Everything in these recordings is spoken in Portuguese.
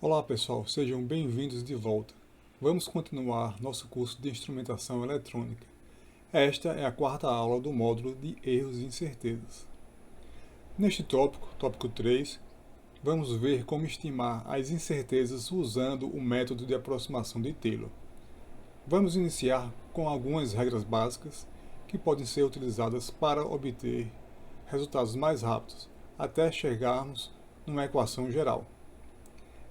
Olá pessoal, sejam bem-vindos de volta. Vamos continuar nosso curso de instrumentação eletrônica. Esta é a quarta aula do módulo de erros e incertezas. Neste tópico 3, vamos ver como estimar as incertezas usando o método de aproximação de Taylor. Vamos iniciar com algumas regras básicas que podem ser utilizadas para obter resultados mais rápidos, até chegarmos numa equação geral.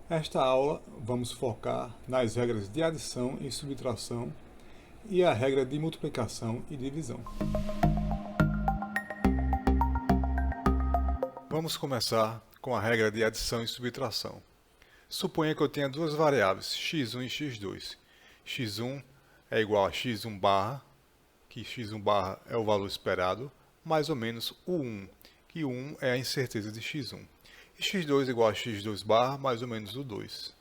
Esta aula vamos focar nas regras de adição e subtração e a regra de multiplicação e divisão. Vamos começar com a regra de adição e subtração. Suponha que eu tenha duas variáveis, x1 e x2. x1 é igual a x1 barra, que x1 barra é o valor esperado, mais ou menos o 1, que o 1 é a incerteza de x1. E x2 igual a x2 barra, mais ou menos o 2.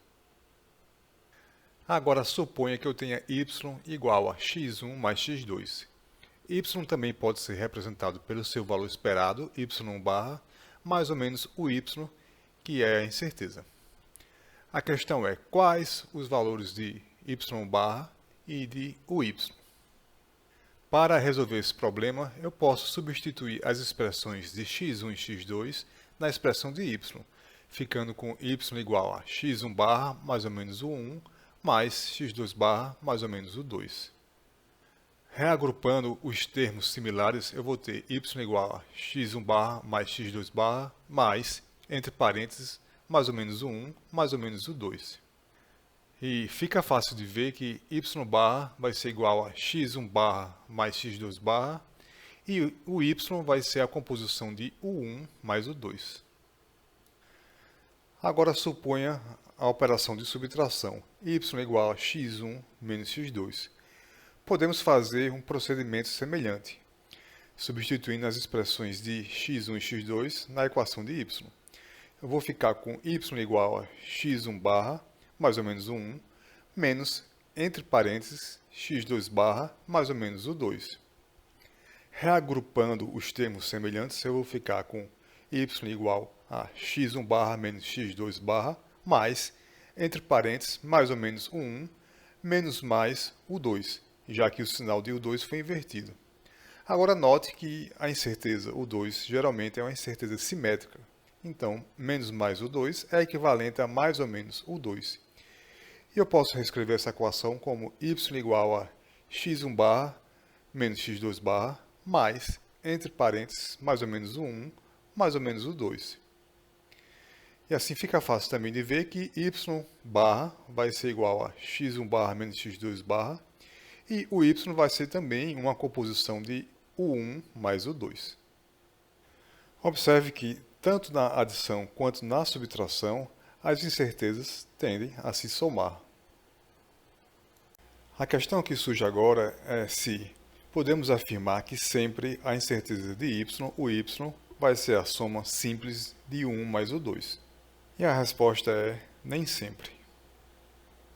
Agora suponha que eu tenha y igual a x1 mais x2. Y também pode ser representado pelo seu valor esperado, y barra, mais ou menos o y, que é a incerteza. A questão é quais os valores de y barra e de y. Para resolver esse problema, eu posso substituir as expressões de x1 e x2 na expressão de y, ficando com y igual a x1 barra, mais ou menos o 1, mais x2 barra, mais ou menos o 2. Reagrupando os termos similares, eu vou ter y igual a x1 barra mais x2 barra, mais, entre parênteses, mais ou menos o 1, mais ou menos o 2. E fica fácil de ver que y barra vai ser igual a x1 barra mais x2 barra, e o y vai ser a composição de o1 mais o 2. Agora suponha a operação de subtração, y igual a x1 menos x2. Podemos fazer um procedimento semelhante, substituindo as expressões de x1 e x2 na equação de y. Eu vou ficar com y igual a x1 barra, mais ou menos o 1, menos, entre parênteses, x2 barra, mais ou menos o 2. Reagrupando os termos semelhantes, eu vou ficar com y igual a x1 barra menos x2 barra, mais, entre parênteses, mais ou menos o 1, menos mais o 2, já que o sinal de U2 foi invertido. Agora note que a incerteza U2 geralmente é uma incerteza simétrica. Então, menos mais o 2 é equivalente a mais ou menos o 2. E eu posso reescrever essa equação como y igual a x1 barra menos x2 barra, mais, entre parênteses, mais ou menos o 1, mais ou menos o 2. E assim fica fácil também de ver que y barra vai ser igual a x1 barra menos x2 barra, e o y vai ser também uma composição de o1 mais o 2. Observe que, tanto na adição quanto na subtração, as incertezas tendem a se somar. A questão que surge agora é se podemos afirmar que sempre a incerteza de y, o y, vai ser a soma simples de 1 mais o 2. E a resposta é nem sempre.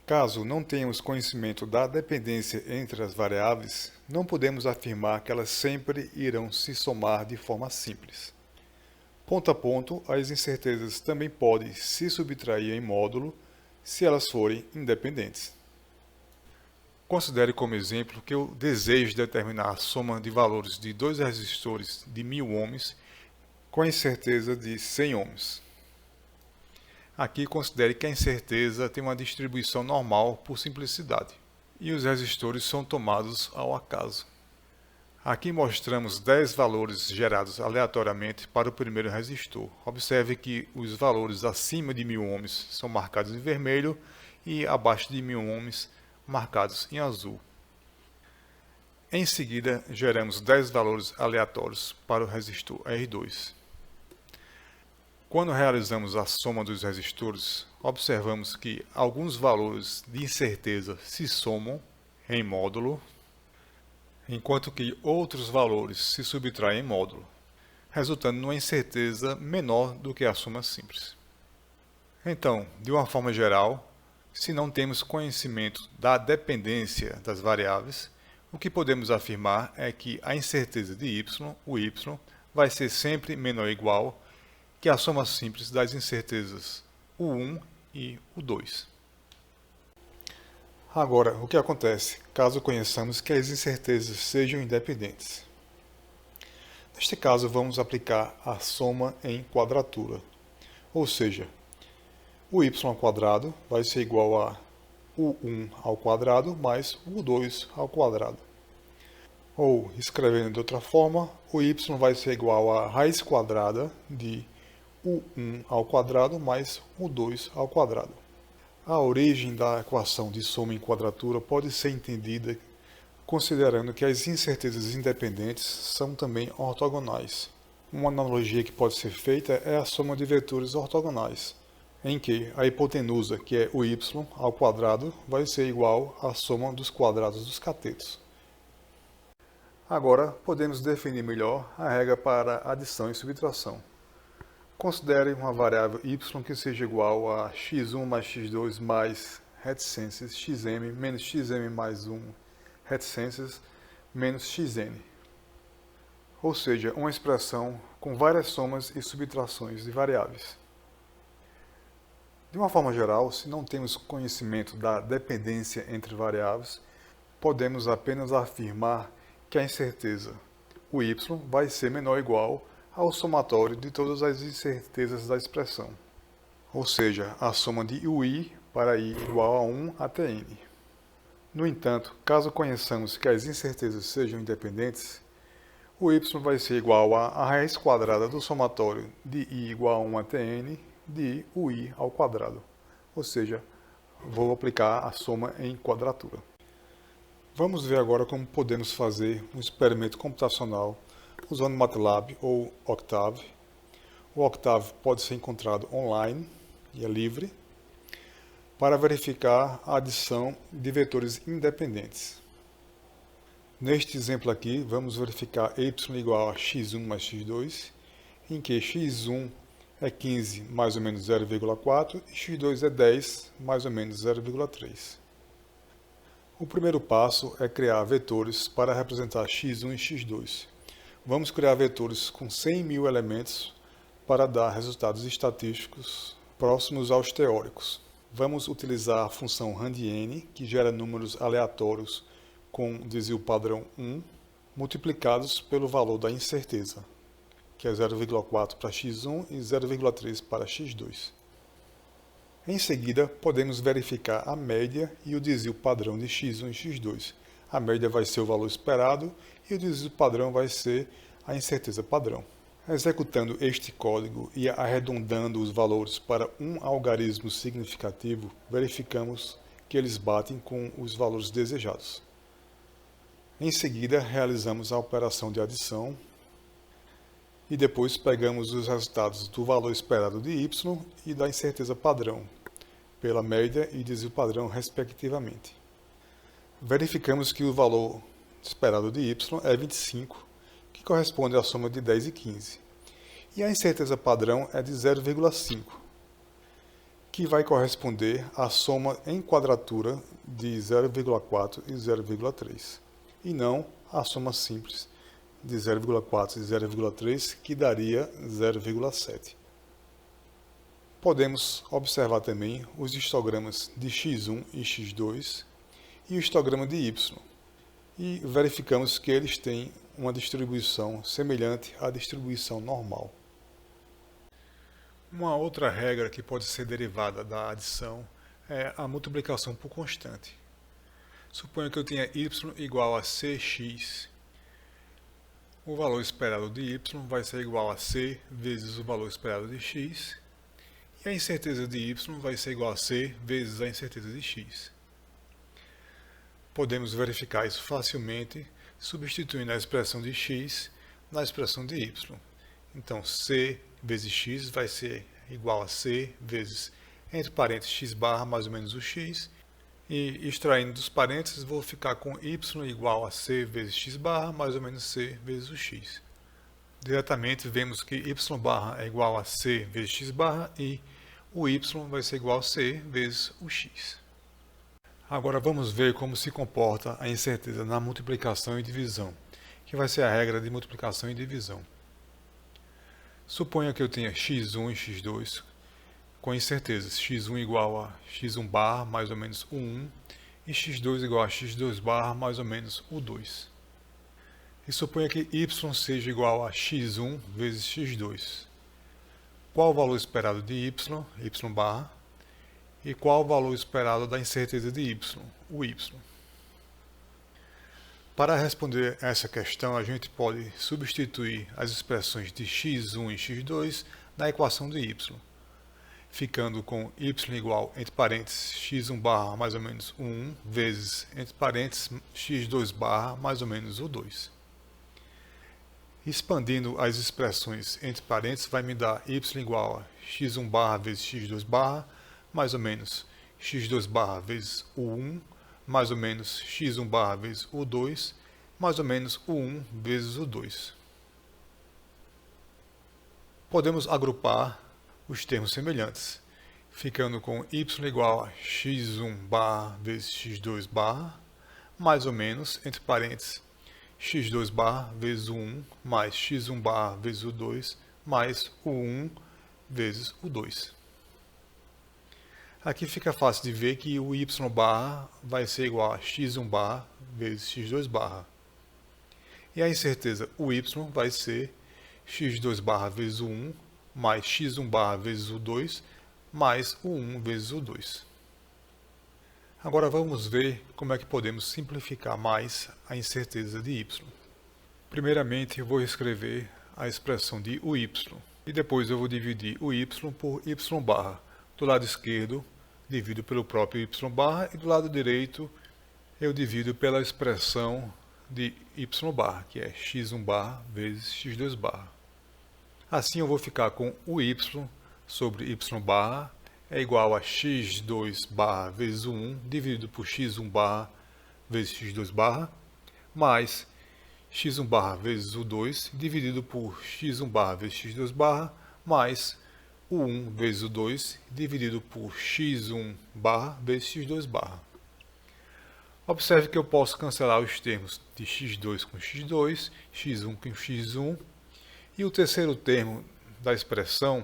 Caso não tenhamos conhecimento da dependência entre as variáveis, não podemos afirmar que elas sempre irão se somar de forma simples. Ponto a ponto, as incertezas também podem se subtrair em módulo se elas forem independentes. Considere como exemplo que eu desejo determinar a soma de valores de dois resistores de 1000 ohms com a incerteza de 100 ohms. Aqui considere que a incerteza tem uma distribuição normal por simplicidade, e os resistores são tomados ao acaso. Aqui mostramos 10 valores gerados aleatoriamente para o primeiro resistor. Observe que os valores acima de 1000 ohms são marcados em vermelho e abaixo de 1000 ohms marcados em azul. Em seguida, geramos 10 valores aleatórios para o resistor R2. Quando realizamos a soma dos resistores, observamos que alguns valores de incerteza se somam em módulo, enquanto que outros valores se subtraem em módulo, resultando numa incerteza menor do que a soma simples. Então, de uma forma geral, se não temos conhecimento da dependência das variáveis, o que podemos afirmar é que a incerteza de y, o y, vai ser sempre menor ou igual que a soma simples das incertezas U1 e o 2. Agora, o que acontece caso conheçamos que as incertezas sejam independentes? Neste caso, vamos aplicar a soma em quadratura, ou seja, o y ao quadrado vai ser igual a u1 ao quadrado mais u2 ao quadrado. Ou, escrevendo de outra forma, o y vai ser igual a raiz quadrada de u1 ao quadrado mais u2 ao quadrado. A origem da equação de soma em quadratura pode ser entendida considerando que as incertezas independentes são também ortogonais. Uma analogia que pode ser feita é a soma de vetores ortogonais, em que a hipotenusa, que é o y ao quadrado, vai ser igual à soma dos quadrados dos catetos. Agora, podemos definir melhor a regra para adição e subtração. Considere uma variável y que seja igual a x1 mais x2 mais reticências xm menos xm mais 1 reticências menos xn. Ou seja, uma expressão com várias somas e subtrações de variáveis. De uma forma geral, se não temos conhecimento da dependência entre variáveis, podemos apenas afirmar que a incerteza, o y, vai ser menor ou igual ao somatório de todas as incertezas da expressão, ou seja, a soma de ui para i igual a 1 até n. No entanto, caso conheçamos que as incertezas sejam independentes, o y vai ser igual a raiz quadrada do somatório de i igual a 1 até n de ui ao quadrado, ou seja, vou aplicar a soma em quadratura. Vamos ver agora como podemos fazer um experimento computacional usando MATLAB ou Octave. O Octave pode ser encontrado online e é livre para verificar a adição de vetores independentes. Neste exemplo aqui, vamos verificar y igual a x1 mais x2, em que x1 é 15 mais ou menos 0,4 e x2 é 10 mais ou menos 0,3. O primeiro passo é criar vetores para representar x1 e x2. Vamos criar vetores com 100.000 elementos para dar resultados estatísticos próximos aos teóricos. Vamos utilizar a função randn, que gera números aleatórios com desvio padrão 1, multiplicados pelo valor da incerteza, que é 0,4 para x1 e 0,3 para x2. Em seguida, podemos verificar a média e o desvio padrão de x1 e x2. A média vai ser o valor esperado e o desvio padrão vai ser a incerteza padrão. Executando este código e arredondando os valores para um algarismo significativo, verificamos que eles batem com os valores desejados. Em seguida, realizamos a operação de adição e depois pegamos os resultados do valor esperado de y e da incerteza padrão, pela média e desvio padrão, respectivamente. Verificamos que o valor esperado de y é 25, que corresponde à soma de 10 e 15. E a incerteza padrão é de 0,5, que vai corresponder à soma em quadratura de 0,4 e 0,3, e não à soma simples de 0,4 e 0,3, que daria 0,7. Podemos observar também os histogramas de x1 e x2 e o histograma de y, e verificamos que eles têm uma distribuição semelhante à distribuição normal. Uma outra regra que pode ser derivada da adição é a multiplicação por constante. Suponha que eu tenha y igual a cx. O valor esperado de y vai ser igual a c vezes o valor esperado de x, e a incerteza de y vai ser igual a c vezes a incerteza de x. Podemos verificar isso facilmente substituindo a expressão de x na expressão de y. Então, c vezes x vai ser igual a c vezes, entre parênteses, x barra mais ou menos o x, e extraindo dos parênteses vou ficar com y igual a c vezes x barra mais ou menos c vezes o x. Diretamente vemos que y barra é igual a c vezes x barra e o y vai ser igual a c vezes o x. Agora vamos ver como se comporta a incerteza na multiplicação e divisão, que vai ser a regra de multiplicação e divisão. Suponha que eu tenha x1 e x2 com incertezas x1 igual a x1 barra mais ou menos o 1 e x2 igual a x2 barra mais ou menos o 2. E suponha que y seja igual a x1 vezes x2. Qual o valor esperado de y barra, e qual o valor esperado da incerteza de y, o y. Para responder a essa questão, a gente pode substituir as expressões de x1 e x2 na equação de y, ficando com y igual, entre parênteses, x1 barra mais ou menos o 1 vezes, entre parênteses, x2 barra mais ou menos o 2. Expandindo as expressões entre parênteses, vai me dar y igual a x1 barra vezes x2 barra, mais ou menos x2 barra vezes o 1, mais ou menos x1 barra vezes o 2, mais ou menos o 1 vezes o 2. Podemos agrupar os termos semelhantes, ficando com y igual a x1 barra vezes x2 barra, mais ou menos, entre parênteses, x2 barra vezes o 1 mais x1 barra vezes o 2 mais o 1 vezes o 2. Aqui fica fácil de ver que o y barra vai ser igual a x1 barra vezes x2 barra. E a incerteza o y vai ser x2 barra vezes o 1 mais x1 barra vezes o 2 mais o 1 vezes o 2. Agora vamos ver como é que podemos simplificar mais a incerteza de y. Primeiramente eu vou escrever a expressão de o y e depois eu vou dividir o y por y barra. Do lado esquerdo divido pelo próprio y barra e do lado direito eu divido pela expressão de y barra, que é x1 barra vezes x2 barra. Assim eu vou ficar com o y sobre y barra é igual a x2 barra vezes o 1 dividido por x1 barra vezes x2 barra, mais x1 barra vezes o 2 dividido por x1 barra vezes x2 barra, mais o 1 vezes o 2 dividido por x1 barra vezes x2 barra. Observe que eu posso cancelar os termos de x2 com x2, x1 com x1, e o terceiro termo da expressão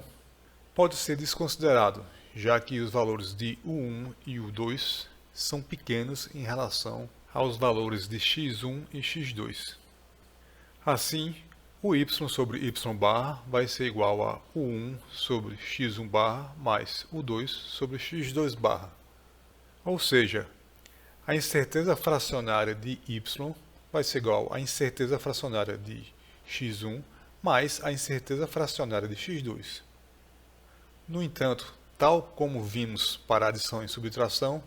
pode ser desconsiderado, já que os valores de u1 e u2 são pequenos em relação aos valores de x1 e x2. Assim, o y sobre y barra vai ser igual a u1 sobre x1 barra mais u2 sobre x2 barra. Ou seja, a incerteza fracionária de y vai ser igual à incerteza fracionária de x1 mais a incerteza fracionária de x2. No entanto, tal como vimos para adição e subtração,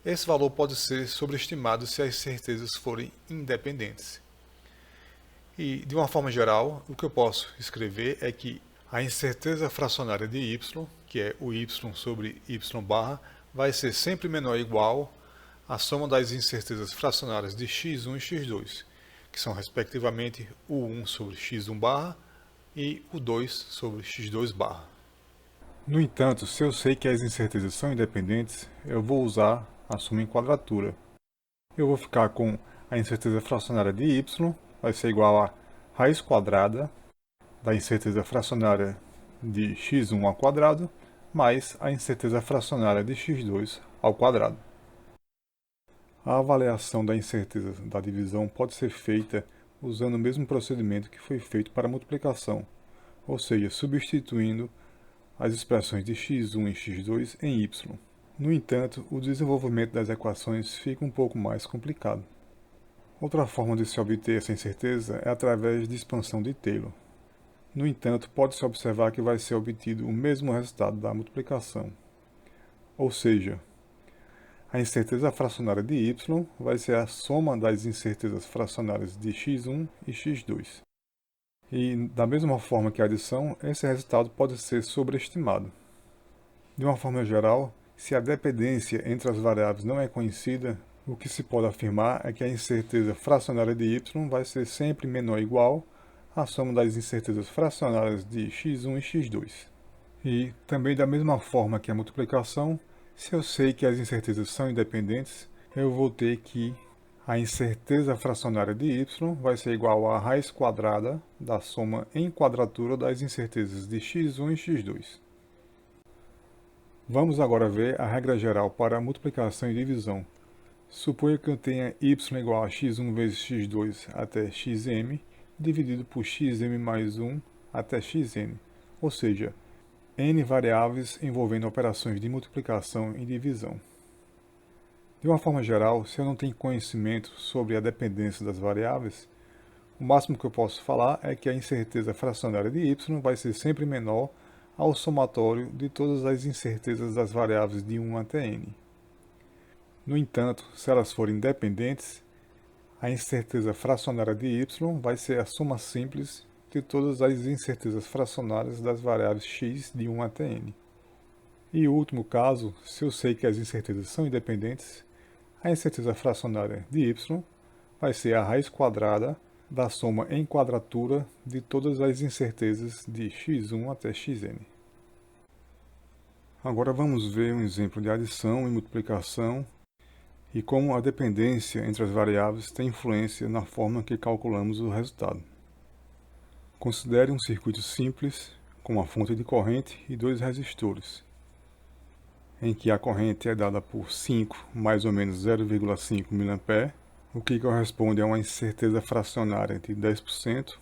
esse valor pode ser sobreestimado se as certezas forem independentes. E, de uma forma geral, o que eu posso escrever é que a incerteza fracionária de y, que é o y sobre y barra, vai ser sempre menor ou igual à soma das incertezas fracionárias de x1 e x2, que são respectivamente u1 sobre x1 barra e u2 sobre x2 barra. No entanto, se eu sei que as incertezas são independentes, eu vou usar a soma em quadratura. Eu vou ficar com a incerteza fracionária de y, vai ser igual a raiz quadrada da incerteza fracionária de x1 ao quadrado, mais a incerteza fracionária de x2 ao quadrado. A avaliação da incerteza da divisão pode ser feita usando o mesmo procedimento que foi feito para a multiplicação, ou seja, substituindo as expressões de x1 e x2 em y. No entanto, o desenvolvimento das equações fica um pouco mais complicado. Outra forma de se obter essa incerteza é através de expansão de Taylor. No entanto, pode-se observar que vai ser obtido o mesmo resultado da multiplicação. Ou seja, a incerteza fracionária de y vai ser a soma das incertezas fracionárias de x1 e x2. E, da mesma forma que a adição, esse resultado pode ser sobreestimado. De uma forma geral, se a dependência entre as variáveis não é conhecida, o que se pode afirmar é que a incerteza fracionária de y vai ser sempre menor ou igual à soma das incertezas fracionárias de x1 e x2. E, também da mesma forma que a multiplicação, se eu sei que as incertezas são independentes, eu vou ter que a incerteza fracionária de y vai ser igual à raiz quadrada da soma em quadratura das incertezas de x1 e x2. Vamos agora ver a regra geral para multiplicação e divisão. Suponha que eu tenha y igual a x1 vezes x2 até xm, dividido por xm mais 1 até xn, ou seja, n variáveis envolvendo operações de multiplicação e divisão. De uma forma geral, se eu não tenho conhecimento sobre a dependência das variáveis, o máximo que eu posso falar é que a incerteza fracionária de y vai ser sempre menor ao somatório de todas as incertezas das variáveis de 1 até n. No entanto, se elas forem dependentes, a incerteza fracionária de y vai ser a soma simples de todas as incertezas fracionárias das variáveis x de 1 até n. E o último caso, se eu sei que as incertezas são independentes, a incerteza fracionária de y vai ser a raiz quadrada da soma em quadratura de todas as incertezas de x1 até xn. Agora vamos ver um exemplo de adição e multiplicação e como a dependência entre as variáveis tem influência na forma que calculamos o resultado. Considere um circuito simples com uma fonte de corrente e dois resistores, em que a corrente é dada por 5 mais ou menos 0,5 mA, o que corresponde a uma incerteza fracionária de 10%.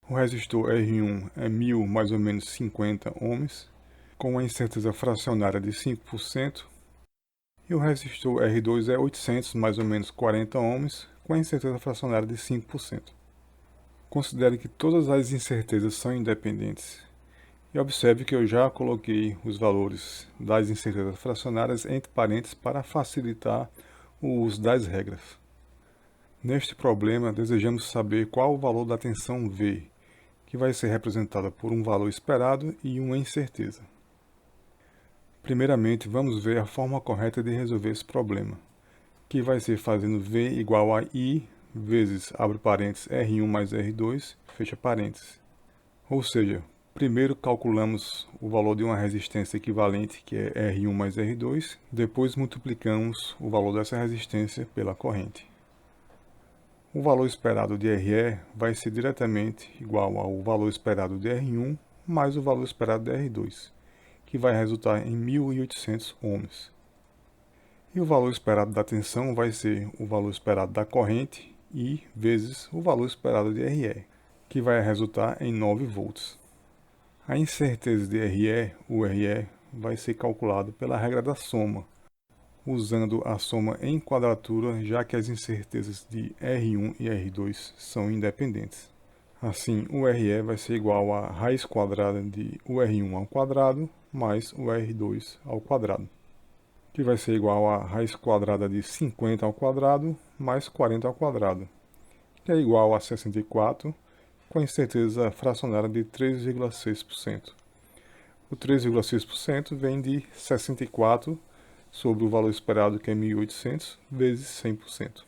O resistor R1 é 1000 mais ou menos 50 ohms, com uma incerteza fracionária de 5%. E o resistor R2 é 800 mais ou menos 40 ohms, com a incerteza fracionária de 5%. Considere que todas as incertezas são independentes. E observe que eu já coloquei os valores das incertezas fracionárias entre parênteses para facilitar o uso das regras. Neste problema, desejamos saber qual o valor da tensão V, que vai ser representada por um valor esperado e uma incerteza. Primeiramente, vamos ver a forma correta de resolver esse problema, que vai ser fazendo V igual a I vezes, abre parênteses, R1 mais R2, fecha parênteses. Ou seja, primeiro calculamos o valor de uma resistência equivalente, que é R1 mais R2, depois multiplicamos o valor dessa resistência pela corrente. O valor esperado de RE vai ser diretamente igual ao valor esperado de R1 mais o valor esperado de R2, que vai resultar em 1800 ohms. E o valor esperado da tensão vai ser o valor esperado da corrente I vezes o valor esperado de RE, que vai resultar em 9 volts. A incerteza de RE, o RE, vai ser calculado pela regra da soma, usando a soma em quadratura, já que as incertezas de R1 e R2 são independentes. Assim, o RE vai ser igual a raiz quadrada de o R1 ao quadrado mais o R2 ao quadrado, que vai ser igual a raiz quadrada de 50 ao quadrado mais 40 ao quadrado, que é igual a 64, com a incerteza fracionária de 3,6%. O 3,6% vem de 64 sobre o valor esperado, que é 1800, vezes 100%.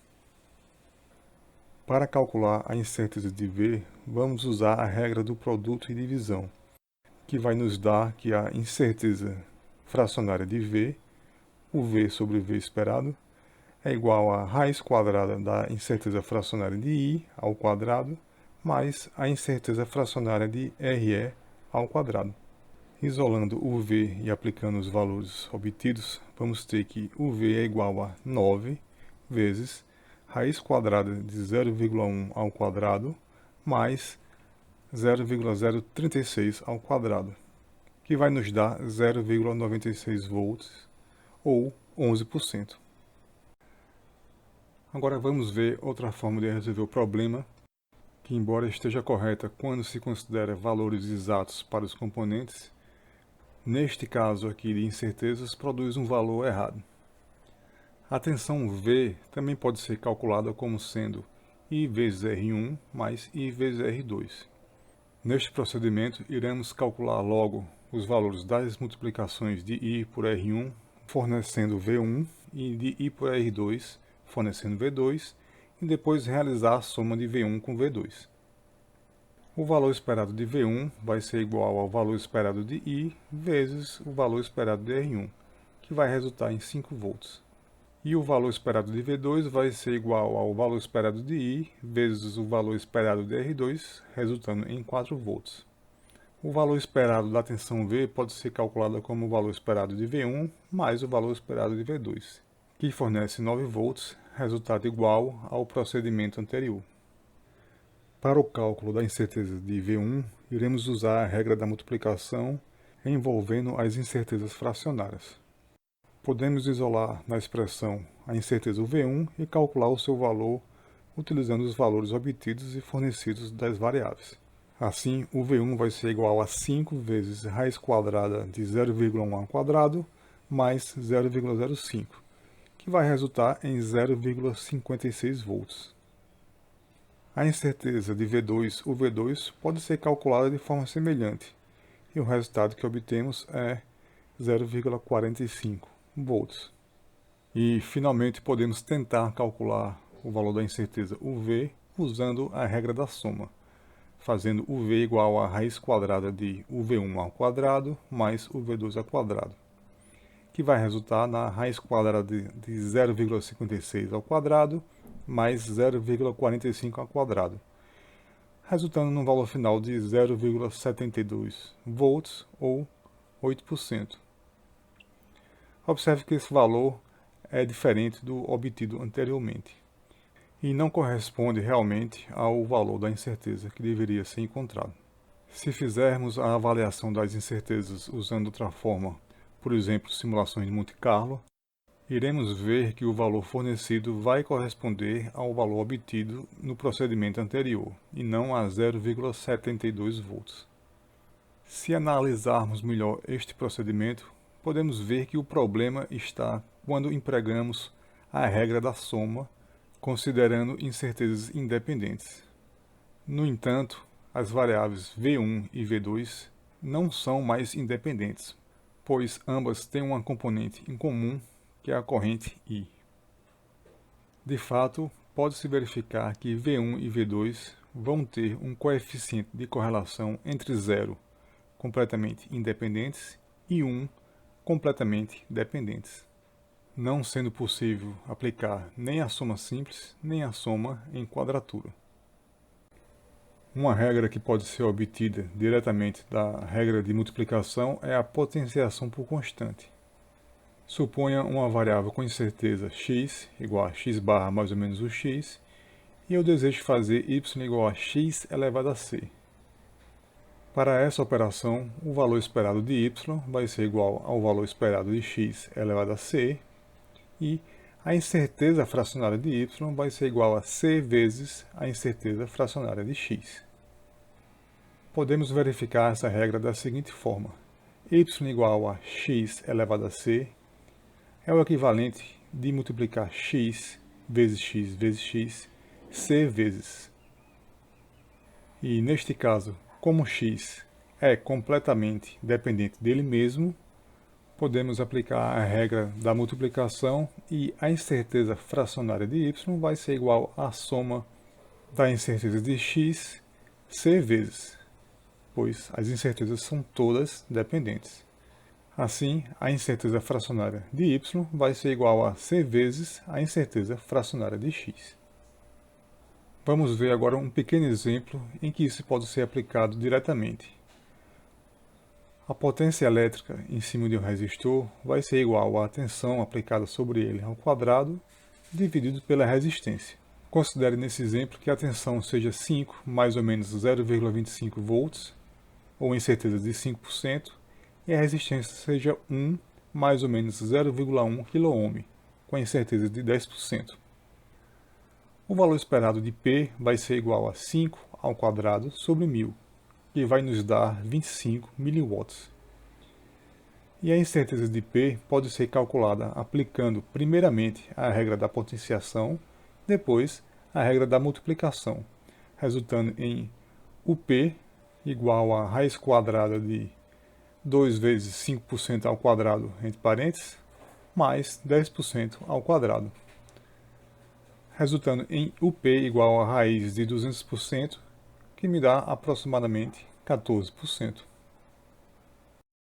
Para calcular a incerteza de V, vamos usar a regra do produto e divisão, que vai nos dar que a incerteza fracionária de V, o V sobre V esperado, é igual a raiz quadrada da incerteza fracionária de I ao quadrado, mais a incerteza fracionária de RE ao quadrado. Isolando o V e aplicando os valores obtidos, vamos ter que o V é igual a 9 vezes raiz quadrada de 0,1 ao quadrado mais 0,036 ao quadrado, que vai nos dar 0,96 volts ou 11%. Agora vamos ver outra forma de resolver o problema, que embora esteja correta quando se considera valores exatos para os componentes, neste caso aqui de incertezas produz um valor errado. A tensão V também pode ser calculada como sendo I vezes R1 mais I vezes R2. Neste procedimento, iremos calcular logo os valores das multiplicações de I por R1, fornecendo V1, e de I por R2, fornecendo V2, e depois realizar a soma de V1 com V2. O valor esperado de V1 vai ser igual ao valor esperado de I vezes o valor esperado de R1, que vai resultar em 5 volts. E o valor esperado de V2 vai ser igual ao valor esperado de I vezes o valor esperado de R2, resultando em 4 volts. O valor esperado da tensão V pode ser calculado como o valor esperado de V1 mais o valor esperado de V2, que fornece 9 volts, resultado igual ao procedimento anterior. Para o cálculo da incerteza de V1, iremos usar a regra da multiplicação envolvendo as incertezas fracionárias. Podemos isolar na expressão a incerteza V1 e calcular o seu valor utilizando os valores obtidos e fornecidos das variáveis. Assim, o V1 vai ser igual a 5 vezes raiz quadrada de 0,1 ao quadrado mais 0,05, que vai resultar em 0,56 volts. A incerteza de V2, o V2, pode ser calculada de forma semelhante, e o resultado que obtemos é 0,45 volts. E, finalmente, podemos tentar calcular o valor da incerteza UV usando a regra da soma, fazendo UV igual a raiz quadrada de UV1 ao quadrado mais UV2 ao quadrado, que vai resultar na raiz quadrada de 0,56 ao quadrado mais 0,45 ao quadrado, resultando num valor final de 0,72 volts ou 8%. Observe que esse valor é diferente do obtido anteriormente e não corresponde realmente ao valor da incerteza que deveria ser encontrado. Se fizermos a avaliação das incertezas usando outra forma, por exemplo, simulações de Monte Carlo, iremos ver que o valor fornecido vai corresponder ao valor obtido no procedimento anterior, e não a 0,72 volts. Se analisarmos melhor este procedimento, podemos ver que o problema está quando empregamos a regra da soma, considerando incertezas independentes. No entanto, as variáveis V1 e V2 não são mais independentes, pois ambas têm uma componente em comum, que é a corrente I. De fato, pode-se verificar que V1 e V2 vão ter um coeficiente de correlação entre 0, completamente independentes, e 1, completamente dependentes, não sendo possível aplicar nem a soma simples, nem a soma em quadratura. Uma regra que pode ser obtida diretamente da regra de multiplicação é a potenciação por constante. Suponha uma variável com incerteza x igual a x barra mais ou menos o x, e eu desejo fazer y igual a x elevado a c. Para essa operação, o valor esperado de y vai ser igual ao valor esperado de x elevado a c, e a incerteza fracionária de y vai ser igual a c vezes a incerteza fracionária de x. Podemos verificar essa regra da seguinte forma: y igual a x elevado a c é o equivalente de multiplicar x vezes x vezes x, c vezes. E neste caso, como x é completamente dependente dele mesmo, podemos aplicar a regra da multiplicação e a incerteza fracionária de y vai ser igual à soma da incerteza de x, c vezes, pois as incertezas são todas dependentes. Assim, a incerteza fracionária de y vai ser igual a c vezes a incerteza fracionária de x. Vamos ver agora um pequeno exemplo em que isso pode ser aplicado diretamente. A potência elétrica em cima de um resistor vai ser igual à tensão aplicada sobre ele ao quadrado, dividido pela resistência. Considere nesse exemplo que a tensão seja 5 mais ou menos 0,25 volts, ou incerteza de 5%, e a resistência seja 1 mais ou menos 0,1 kΩ, com a incerteza de 10%. O valor esperado de P vai ser igual a 5 ao quadrado sobre 1000, que vai nos dar 25 mW. E a incerteza de P pode ser calculada aplicando primeiramente a regra da potenciação, depois a regra da multiplicação, resultando em UP igual a raiz quadrada de 2 vezes 5% ao quadrado, entre parênteses, mais 10% ao quadrado, resultando em UP igual a raiz de 200%, que me dá aproximadamente 14%.